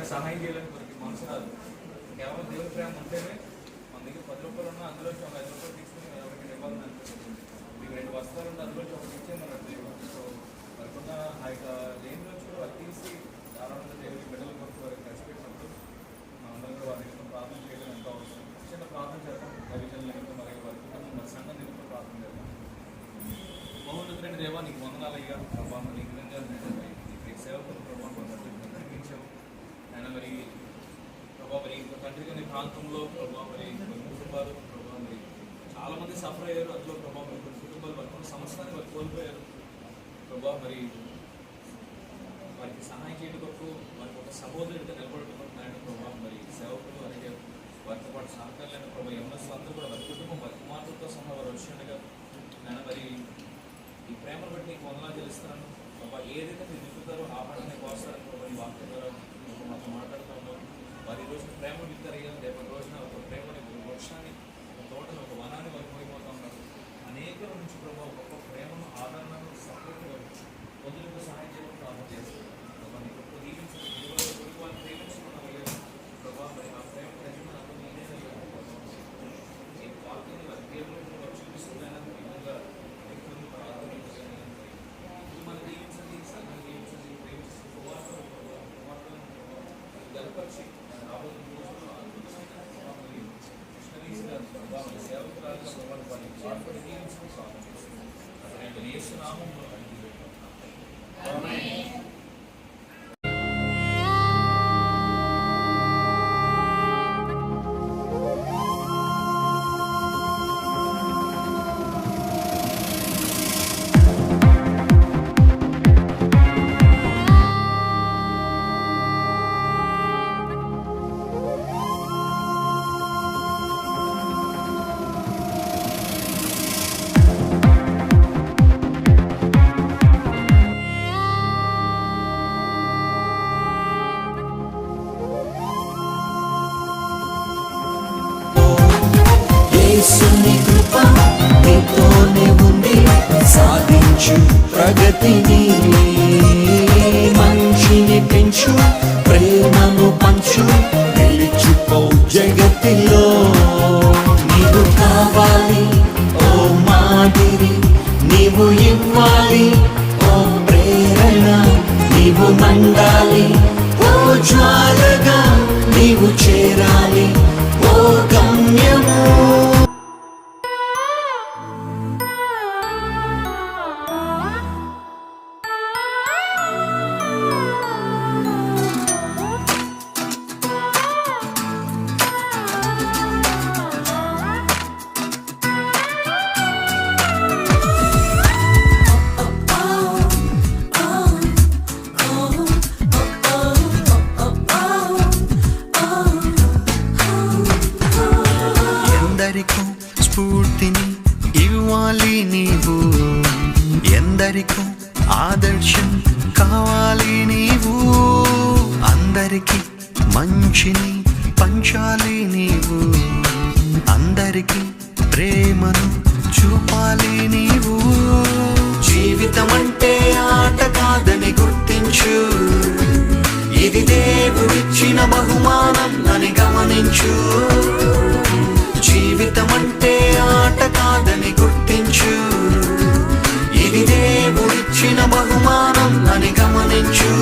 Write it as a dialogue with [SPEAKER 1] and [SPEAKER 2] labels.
[SPEAKER 1] ఎవరికైనా సహాయం చేయడానికి మనకి మనసు రాదు. కేవలం దేవుని ప్రేమ ఉంటేనే మన దగ్గర 10 రూపాయలు ఉన్నా అందులో ఒక 5 రూపాయలు తీసుకుని ఎవరికైనా ఇవ్వాలని అనిపిస్తుంది. మీకు 2 వస్త్రాలు ఉంటే అందులో ఒకటి ఇచ్చేయమన్నాడు దేవుడు. సో మనకున్న ఆ యొక్క లేని రోజు కూడా అది తీసి చాలా మంది దేవుడి బిడ్డల కొరకు వారికి ఖర్చు పెట్టినప్పుడు మనందరం కూడా వారి నిమిత్తం ప్రార్థన చేయడం ఎంతో అవసరం. చిన్న ప్రార్థన చేద్దాం. దైవజనుల నిమిత్తం మరియు వారి కుటుంబం మన సంఘం నిమిత్తం ప్రార్థన చేద్దాం. మహోన్నతుడైన దేవా, నీకు వందనాలయ్యా ప్రభావ. నీకు విధంగా సేవకులు ప్రభావం నడిపించావు ఆయన. మరి ప్రభావ మరి తండ్రి గారి ప్రాంతంలో ప్రభావ మరి కుటుంబాలు ప్రభావ మరి చాలామంది సఫర్ అయ్యారు. అందులో ప్రభావ మరి కొన్ని కుటుంబాలు వారి కొన్ని సంవత్సరాన్ని వారు కోల్పోయారు ప్రభావ. మరి వారికి సహాయం చేయడం కొరకు వారికి ఒక సహోదరుడిగా నిలబడటం కొరకు నాయన ప్రభావ మరి సేవకులు అలాగే వారితో పాటు సహకారులైన ప్రభావ యవనస్తులు అందరూ కూడా వారి కుటుంబం వారి కుమార్తెలతో సహా వారు వచ్చినట్టుగా నాయన మరి ఈ ప్రేమను బట్టి నీకు వందనాలు తెలుస్తున్నాను ప్రభావ. ఏదైతే మీరు నిలుపుతారో ఆ పని కోస్తారని ప్రభావ ఈ వాక్యం ద్వారా మాతో మాట్లాడుతున్నాం. వారి ఈ రోజున ప్రేమ విత్తారయ్యా. రేపటి రోజున ఒక ప్రేమని, ఒక వృక్షాన్ని, ఒక తోటను, ఒక వనాన్ని వారు పోయిపోతూ ఉన్నారు. అనేకుల నుంచి ప్రభావ గొప్ప ప్రేమను, ఆదరణను, సపోర్ట్గా పొందులకు సహాయం చేయడం ప్రార్థన చేస్తారు ప్రభావ. నీకు దీవించిన గురువు వారిని ప్రేమించుకున్నామయ్యా ప్రభావ. మరి ఆ ప్రేమ ప్రజలను అందరూ నేనే ఈ వాక్యాన్ని వారి ప్రేమను వారు చూపిస్తున్నాయని విధంగా వ్యక్తులను కుటుంబాన్ని దీవించండి, సంఘాన్ని దీవించండి, ప్రేమించి కుమార్తెలు గర్భపరిచి రాబోయే రోజుల్లో అద్భుతమైన కృష్ణరీసిగా ప్రభావం సేవకురాలుగా ప్రభావం వారిని వారిపడి దీవించడం ప్రార్థన చేస్తున్నాం. అతని యేసు నామములో అడిగి
[SPEAKER 2] యేసుని కృప నీతోనే ఉంది, సాధించు ప్రగతిని, మంచిని పెంచు, ప్రేమను పంచు, నిలిచిపో జగతిలో. నీవు కావాలి ఓ మాదిరి, నీవు ఇవ్వాలి ఓ ప్రేరణ, నీవు మండాలి ఓ జ్వాలగా, నీవు చేరాలి ఓ గమ్యము.
[SPEAKER 3] ఎందరికో స్ఫూర్తిని ఇవ్వాలి నీవు, ఎందరికో ఆదర్శం కావాలి నీవు, అందరికి మంచిని పంచాలి నీవు, అందరికి ప్రేమను చూపాలి నీవు. జీవితం అంటే ఆట కాదని గుర్తించు, ఇది దేవుడిచ్చిన బహుమానం అని గమనించు. జీవితం అంటే ఆట కాదని గుర్తించు, ఇది దేవుడిచ్చిన బహుమానం అని గమనించు.